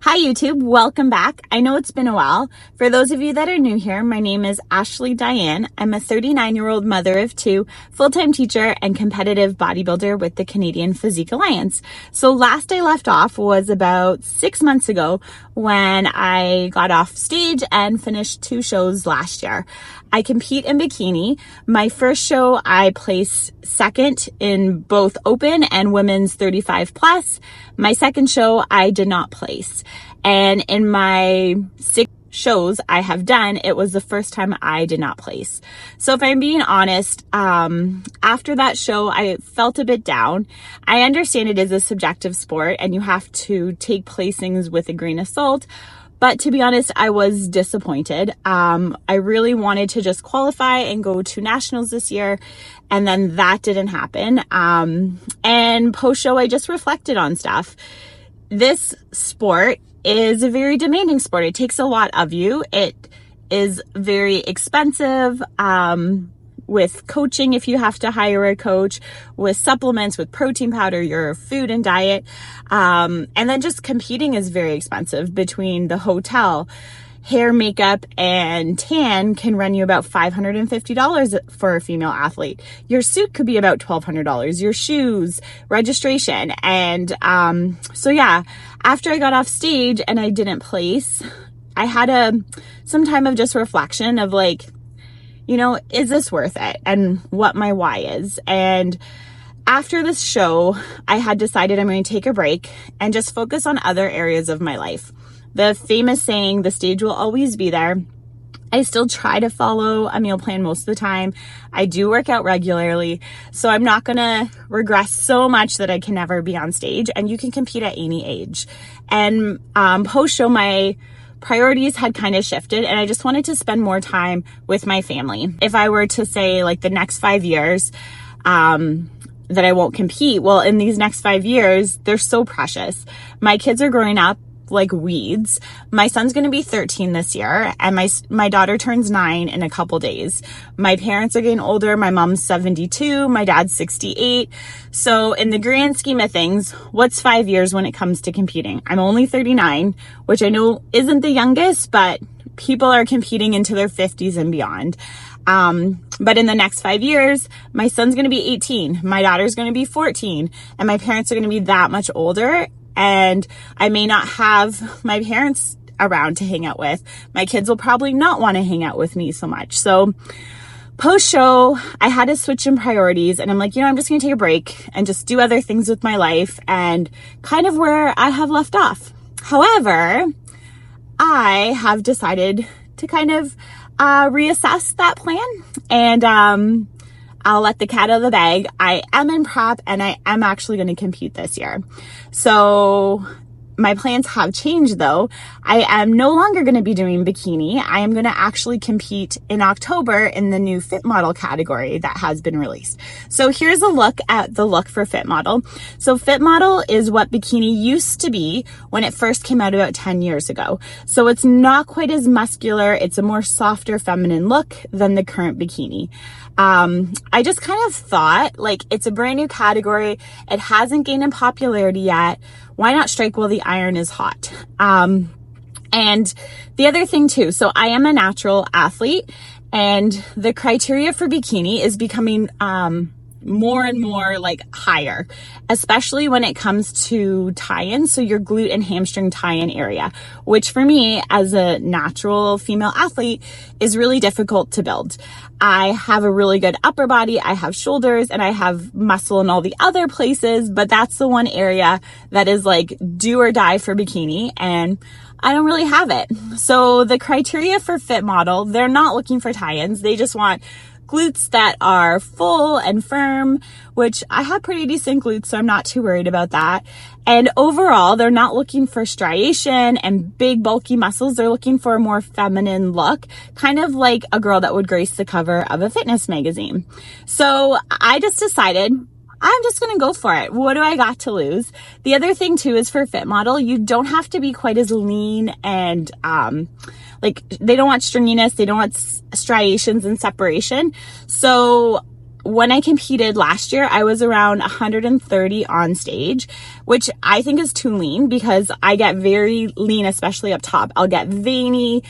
Hi YouTube, welcome back. I know it's been a while. For those of you that are new here, my name is Ashley Diane. I'm a 39-year-old mother of two, full-time teacher, and competitive bodybuilder with the Canadian Physique Alliance. So last I left off was about 6 months ago when I got off stage and finished 2 shows last year. I compete in bikini. My first show, I placed second in both open and women's 35 plus. My second show, I did not place. And in my 6 shows I have done, it was the first time I did not place. So if I'm being honest, after that show, I felt a bit down. I understand it is a subjective sport and you have to take placings with a grain of salt. But to be honest, I was disappointed. I really wanted to just qualify and go to nationals this year, and then that didn't happen. And post-show, I just reflected on stuff. This sport is a very demanding sport. It takes a lot of you. It is very expensive. With coaching, if you have to hire a coach, with supplements, with protein powder, your food and diet. And then just competing is very expensive. Between the hotel, hair, makeup, and tan can run you about $550 for a female athlete. Your suit could be about $1,200, your shoes, registration. And so yeah, after I got off stage and I didn't place, I had some time of just reflection of like, you know, is this worth it? And what my why is. And after this show, I had decided I'm going to take a break and just focus on other areas of my life. The famous saying, the stage will always be there. I still try to follow a meal plan most of the time. I do work out regularly, so I'm not going to regress so much that I can never be on stage, and you can compete at any age. And post-show, my priorities had kind of shifted and I just wanted to spend more time with my family. If I were to say like the next 5 years, that I won't compete, well, in these next 5 years, they're so precious. My kids are growing up like weeds. My son's going to be 13 this year and my daughter turns 9 in a couple days. My parents are getting older. My mom's 72, my dad's 68. So in the grand scheme of things, what's 5 years when it comes to competing? I'm only 39, which I know isn't the youngest, but people are competing into their 50s and beyond. But in the next 5 years, my son's going to be 18, my daughter's going to be 14, and my parents are going to be that much older. And I may not have my parents around to hang out with. My kids will probably not want to hang out with me so much. So post-show, I had to switch in priorities and I'm like, you know, I'm just going to take a break and just do other things with my life and kind of where I have left off. However, I have decided to kind of reassess that plan and I'll let the cat out of the bag. I am in prep and I am actually going to compete this year. So my plans have changed though. I am no longer going to be doing bikini. I am going to actually compete in October in the new Fit Model category that has been released. So here's a look at the look for Fit Model. So Fit Model is what bikini used to be when it first came out about 10 years ago. So it's not quite as muscular. It's a more softer feminine look than the current bikini. I just kind of thought like it's a brand new category. It hasn't gained in popularity yet. Why not strike while the iron is hot? And the other thing too, so I am a natural athlete and the criteria for bikini is becoming, more and more like higher, especially when it comes to tie-in. So your glute and hamstring tie-in area, which for me as a natural female athlete is really difficult to build. I have a really good upper body. I have shoulders and I have muscle in all the other places, but that's the one area that is like do or die for bikini. And I don't really have it. So the criteria for Fit Model, they're not looking for tie-ins. They just want glutes that are full and firm, which I have pretty decent glutes, so I'm not too worried about that. And overall, they're not looking for striation and big bulky muscles. They're looking for a more feminine look, kind of like a girl that would grace the cover of a fitness magazine. So I just decided I'm just going to go for it. What do I got to lose? The other thing too is for Fit Model, you don't have to be quite as lean and, like they don't want stringiness. They don't want striations and separation. So when I competed last year, I was around 130 on stage, which I think is too lean because I get very lean, especially up top. I'll get veiny.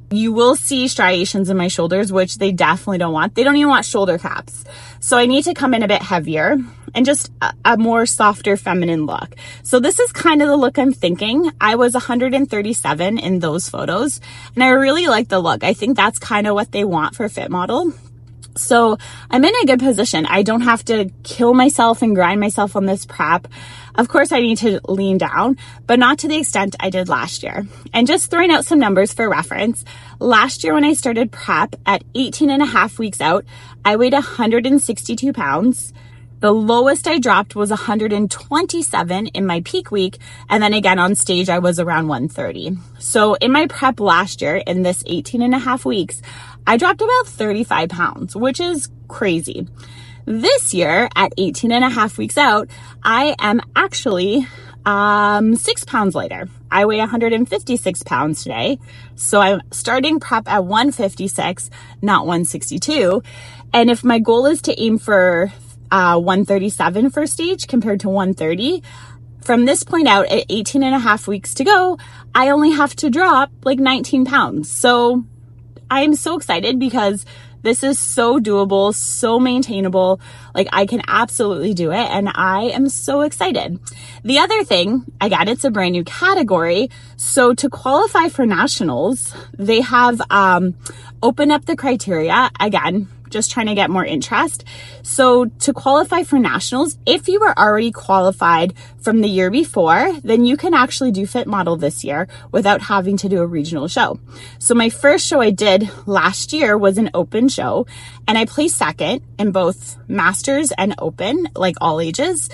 You will see striations in my shoulders, which they definitely don't want. They don't even want shoulder caps. So I need to come in a bit heavier and just a more softer feminine look. So this is kind of the look I'm thinking. I was 137 in those photos and I really like the look. I think that's kind of what they want for a fit model. So I'm in a good position. I don't have to kill myself and grind myself on this prep. Of course, I need to lean down, but not to the extent I did last year. And just throwing out some numbers for reference, last year when I started prep at 18 and a half weeks out, I weighed 162 pounds. The lowest I dropped was 127 in my peak week. And then again on stage, I was around 130. So in my prep last year, in this 18 and a half weeks, I dropped about 35 pounds, which is crazy. This year at 18 and a half weeks out, I am actually 6 pounds lighter. I weigh 156 pounds today. So I'm starting prep at 156, not 162. And if my goal is to aim for 137 for stage compared to 130, from this point out at 18 and a half weeks to go, I only have to drop like 19 pounds. So I'm so excited because this is so doable, so maintainable. Like I can absolutely do it. And I am so excited. The other thing, again, it's a brand new category. So to qualify for nationals, they have opened up the criteria again, just trying to get more interest. So to qualify for nationals, if you were already qualified from the year before, then you can actually do Fit Model this year without having to do a regional show. So my first show I did last year was an open show and I placed second in both Masters and Open, like all ages.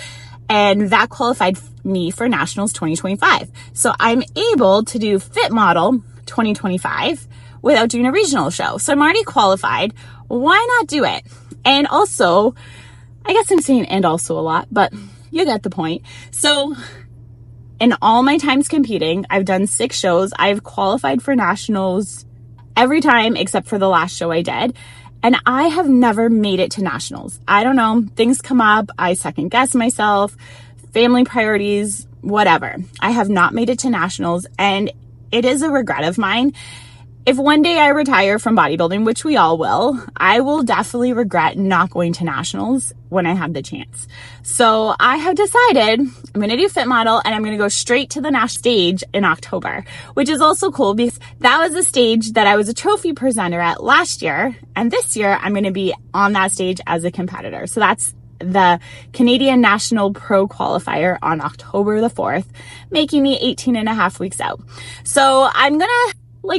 And that qualified me for Nationals 2025. So I'm able to do Fit Model 2025 without doing a regional show. So I'm already qualified. Why not do it? And also, I guess I'm saying and also a lot, but you get the point. So in all my times competing, I've done 6 shows. I've qualified for nationals every time except for the last show I did. And I have never made it to nationals. I don't know. Things come up. I second guess myself, family priorities, whatever. I have not made it to nationals and it is a regret of mine. If one day I retire from bodybuilding, which we all will, I will definitely regret not going to nationals when I have the chance. So I have decided I'm going to do Fit Model and I'm going to go straight to the national stage in October, which is also cool because that was a stage that I was a trophy presenter at last year. And this year I'm going to be on that stage as a competitor. So that's the Canadian National Pro Qualifier on October the 4th, making me 18 and a half weeks out. So I'm going to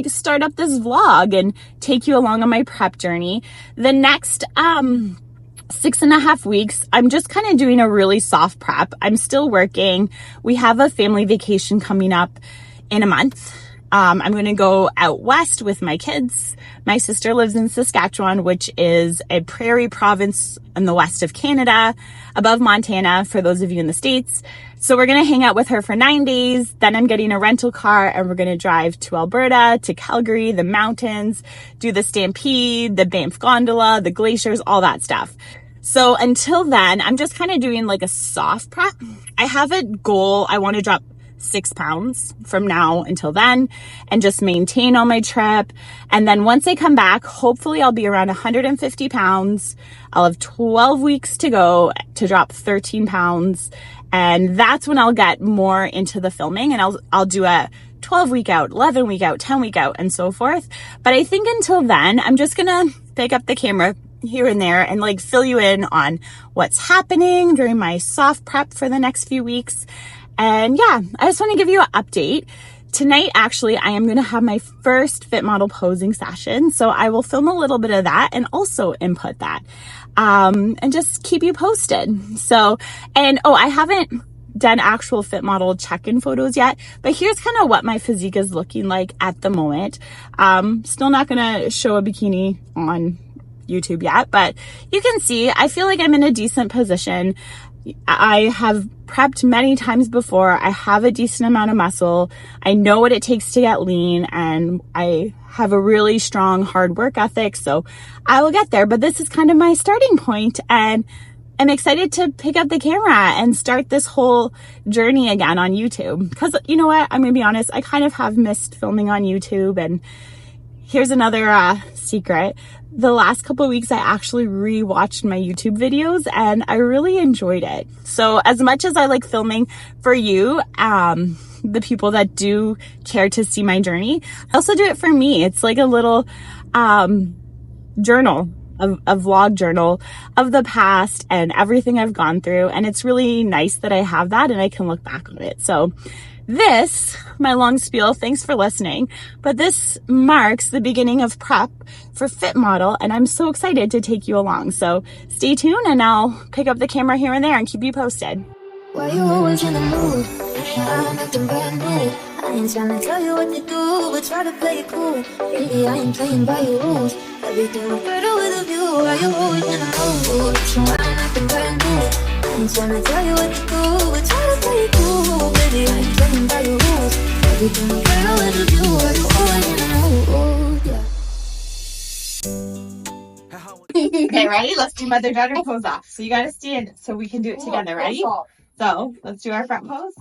start up this vlog and take you along on my prep journey. The next 6.5 weeks, I'm just kind of doing a really soft prep. I'm still working. We have a family vacation coming up in a month. I'm going to go out west with my kids. My sister lives in Saskatchewan, which is a prairie province in the west of Canada, above Montana, for those of you in the States. So we're going to hang out with her for 9 days. Then I'm getting a rental car and we're going to drive to Alberta, to Calgary, the mountains, do the Stampede, the Banff Gondola, the glaciers, all that stuff. So until then, I'm just kind of doing like a soft prep. I have a goal. I want to drop 6 pounds from now until then and just maintain on my trip. And then once I come back, hopefully I'll be around 150 pounds. I'll have 12 weeks to go to drop 13 pounds. And that's when I'll get more into the filming and I'll do a 12 week out, 11 week out, 10 week out and so forth. But I think until then, I'm just going to pick up the camera here and there and fill you in on what's happening during my soft prep for the next few weeks. And yeah, I just want to give you an update. Tonight, actually, I am going to have my first Fit Model posing session. So I will film a little bit of that and also input that and just keep you posted. So, and I haven't done actual Fit Model check-in photos yet, but here's kind of what my physique is looking like at the moment. Still not going to show a bikini on YouTube yet, but you can see, I feel like I'm in a decent position. I have prepped many times before. I have a decent amount of muscle. I know what it takes to get lean, and I have a really strong hard work ethic. So I will get there, but this is kind of my starting point, and I'm excited to pick up the camera and start this whole journey again on YouTube. Because you know what? I'm going to be honest. I kind of have missed filming on YouTube. And here's another secret. The last couple of weeks, I actually rewatched my YouTube videos and I really enjoyed it. So as much as I like filming for you, the people that do care to see my journey, I also do it for me. It's like a little journal, a vlog journal of the past and everything I've gone through. And it's really nice that I have that and I can look back on it. So this, my long spiel, thanks for listening, but this marks the beginning of prep for Fit Model, and I'm so excited to take you along. So stay tuned and I'll pick up the camera here and there and keep you posted. Why you always in the mood? I'm acting brand new. I ain't trying to tell you what to do, but try to play it cool. Really, I ain't playing by your rules. Everything look better with a view. Why you always in the mood? So I'm acting brand new. I ain't trying to tell you what to do, but try to play it cool. Baby, I ain't playing by your rules. Everything look better with a view. Why you always in the mood? Yeah. Okay, ready? Let's do mother-daughter pose off. So you gotta stand so we can do it together. Ready? So let's do our front pose.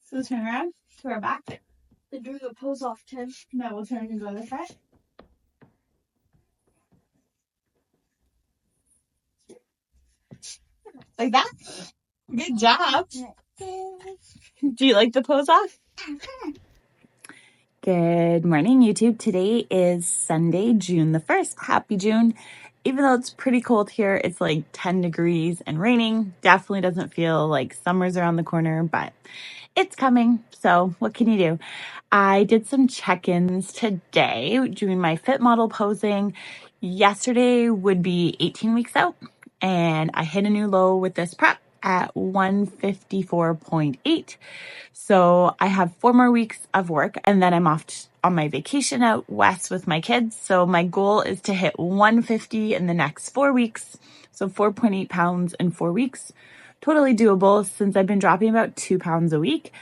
So turn around to our back. Then do the pose off, Tim. Now we'll turn and go this way. Like that? Good job. Do you like the pose off? Good morning, YouTube. Today is Sunday, June the 1st. Happy June. Even though it's pretty cold here, it's like 10 degrees and raining. Definitely doesn't feel like summer's around the corner, but it's coming. So what can you do? I did some check-ins today doing my Fit Model posing. Yesterday would be 18 weeks out, and I hit a new low with this prep at 154.8. So I have 4 more weeks of work, and then I'm off on my vacation out west with my kids. So my goal is to hit 150 in the next 4 weeks. So 4.8 pounds in 4 weeks. Totally doable since I've been dropping about 2 pounds a week.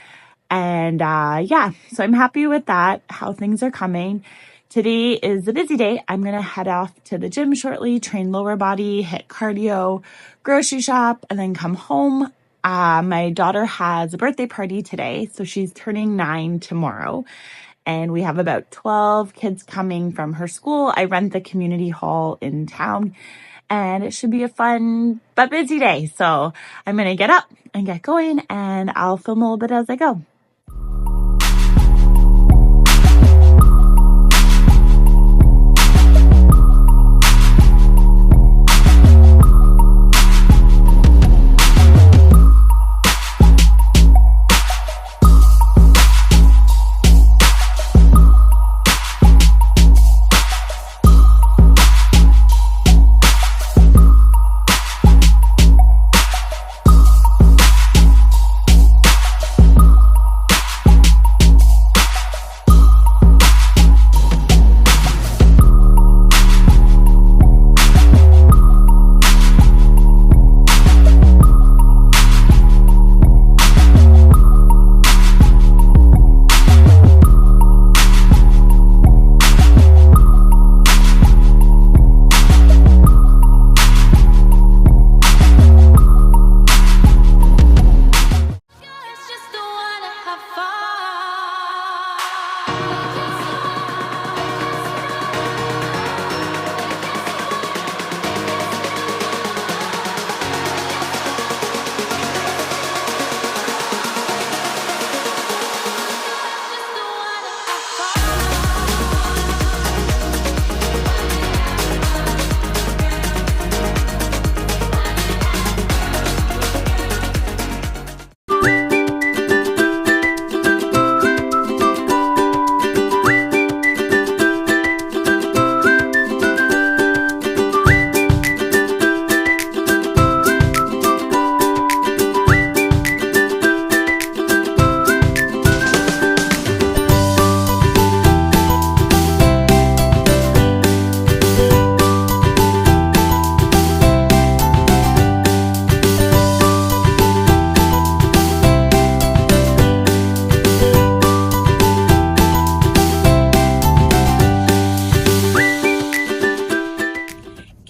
And yeah, so I'm happy with that, how things are coming. Today is a busy day. I'm going to head off to the gym shortly, train lower body, hit cardio, grocery shop, and then come home. My daughter has a birthday party today, so she's turning 9 tomorrow. And we have about 12 kids coming from her school. I rent the community hall in town, and it should be a fun but busy day. So I'm going to get up and get going, and I'll film a little bit as I go.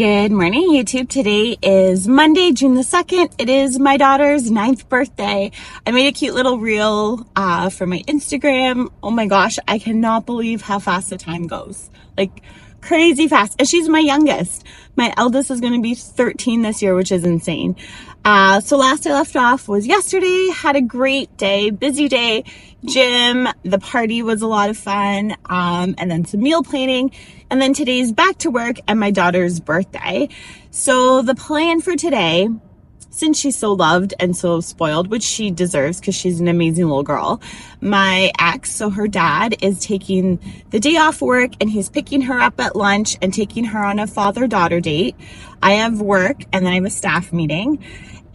Good morning, YouTube. Today is Monday, June the 2nd. It is my daughter's 9th birthday. I made a cute little reel for my Instagram. Oh my gosh, I cannot believe how fast the time goes. Like crazy fast. And she's my youngest. My eldest is going to be 13 this year, which is insane. So last I left off was yesterday. Had a great day, busy day. Gym, the party was a lot of fun, and then some meal planning. And then today's back to work and my daughter's birthday. So the plan for today, since she's so loved and so spoiled, which she deserves because she's an amazing little girl, my ex, so her dad, is taking the day off work and he's picking her up at lunch and taking her on a father-daughter date. I have work and then I have a staff meeting.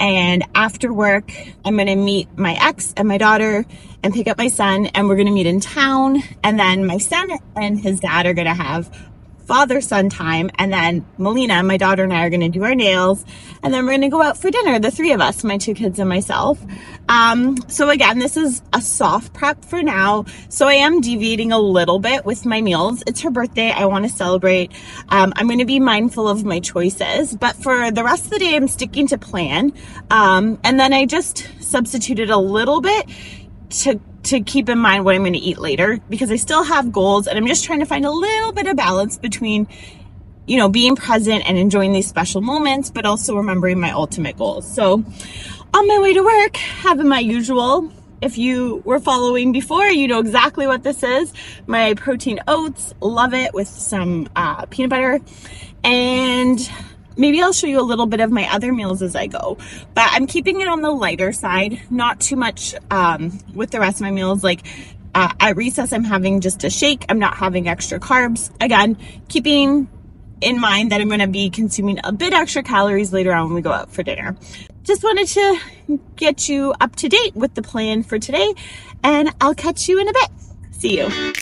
And after work, I'm going to meet my ex and my daughter and pick up my son, and we're going to meet in town. And then my son and his dad are going to have father-son time. And then Melina, my daughter, and I are going to do our nails. And then we're going to go out for dinner, the three of us, my two kids and myself. So again, this is a soft prep for now. So I am deviating a little bit with my meals. It's her birthday. I want to celebrate. I'm going to be mindful of my choices, but for the rest of the day, I'm sticking to plan. And then I just substituted a little bit to keep in mind what I'm going to eat later, because I still have goals and I'm just trying to find a little bit of balance between, you know, being present and enjoying these special moments, but also remembering my ultimate goals. So on my way to work, having my usual, if you were following before, you know exactly what this is. My protein oats, love it, with some peanut butter. And maybe I'll show you a little bit of my other meals as I go, but I'm keeping it on the lighter side, not too much with the rest of my meals. Like at recess, I'm having just a shake. I'm not having extra carbs. Again, keeping in mind that I'm going to be consuming a bit extra calories later on when we go out for dinner. Just wanted to get you up to date with the plan for today, and I'll catch you in a bit. See you.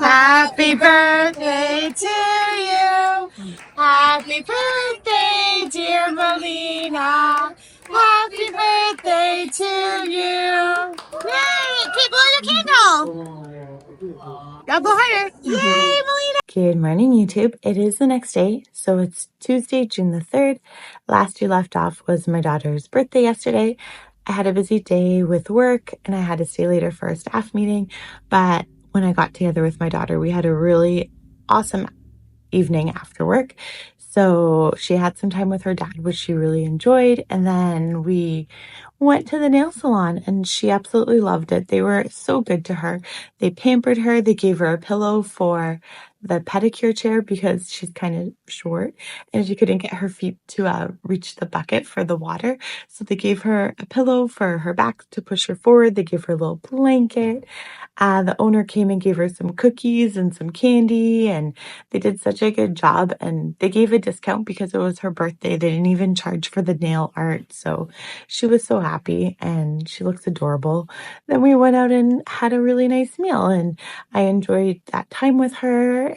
Happy birthday to you. Happy birthday, dear Melina. Happy birthday to you. Yay! Okay, blow your candle. Gotta blow harder. Yay, Melina. Good morning, YouTube. It is the next day, so it's Tuesday, June the 3rd. Last we left off was my daughter's birthday yesterday. I had a busy day with work and I had to stay later for a staff meeting, but when I got together with my daughter, we had a really awesome evening after work. So she had some time with her dad, which she really enjoyed. And then we went to the nail salon and she absolutely loved it. They were so good to her. They pampered her. They gave her a pillow for the pedicure chair because she's kind of short and she couldn't get her feet to reach the bucket for the water. So they gave her a pillow for her back to push her forward. They gave her a little blanket. The owner came and gave her some cookies and some candy, and they did such a good job, and they gave a discount because it was her birthday. They didn't even charge for the nail art. So she was so happy and she looks adorable. Then we went out and had a really nice meal and I enjoyed that time with her.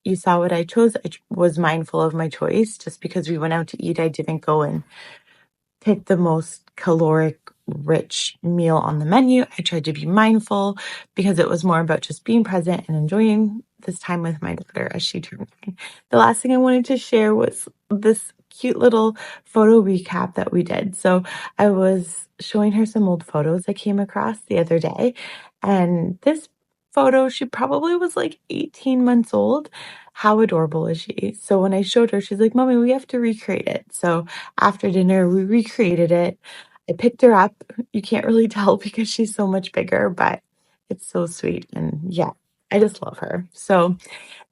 You saw what I chose. I was mindful of my choice. Just because we went out to eat, I didn't go and pick the most caloric rich meal on the menu. I tried to be mindful because it was more about just being present and enjoying this time with my daughter as she turned 9. The last thing I wanted to share was this cute little photo recap that we did. So I was showing her some old photos I came across the other day, and this photo, she probably was like 18 months old. How adorable is she? So when I showed her, she's like, Mommy, we have to recreate it. So after dinner, we recreated it. I picked her up. You can't really tell because she's so much bigger, but it's so sweet. And yeah, I just love her. So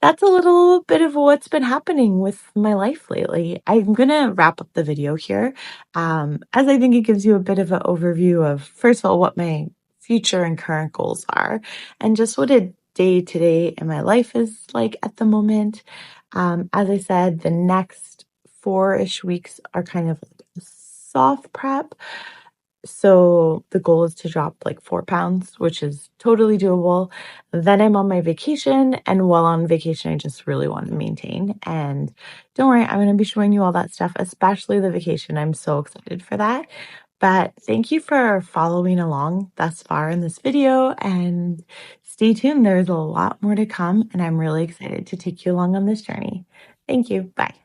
that's a little bit of what's been happening with my life lately. I'm going to wrap up the video here, as I think it gives you a bit of an overview of, first of all, what my future and current goals are, and just what a day to day in my life is like at the moment. As I said, the next 4-ish weeks are kind of like a soft prep. So the goal is to drop like 4 pounds, which is totally doable. Then I'm on my vacation, and while on vacation, I just really want to maintain. And don't worry, I'm going to be showing you all that stuff, especially the vacation. I'm so excited for that. But thank you for following along thus far in this video, and stay tuned. There's a lot more to come, and I'm really excited to take you along on this journey. Thank you. Bye.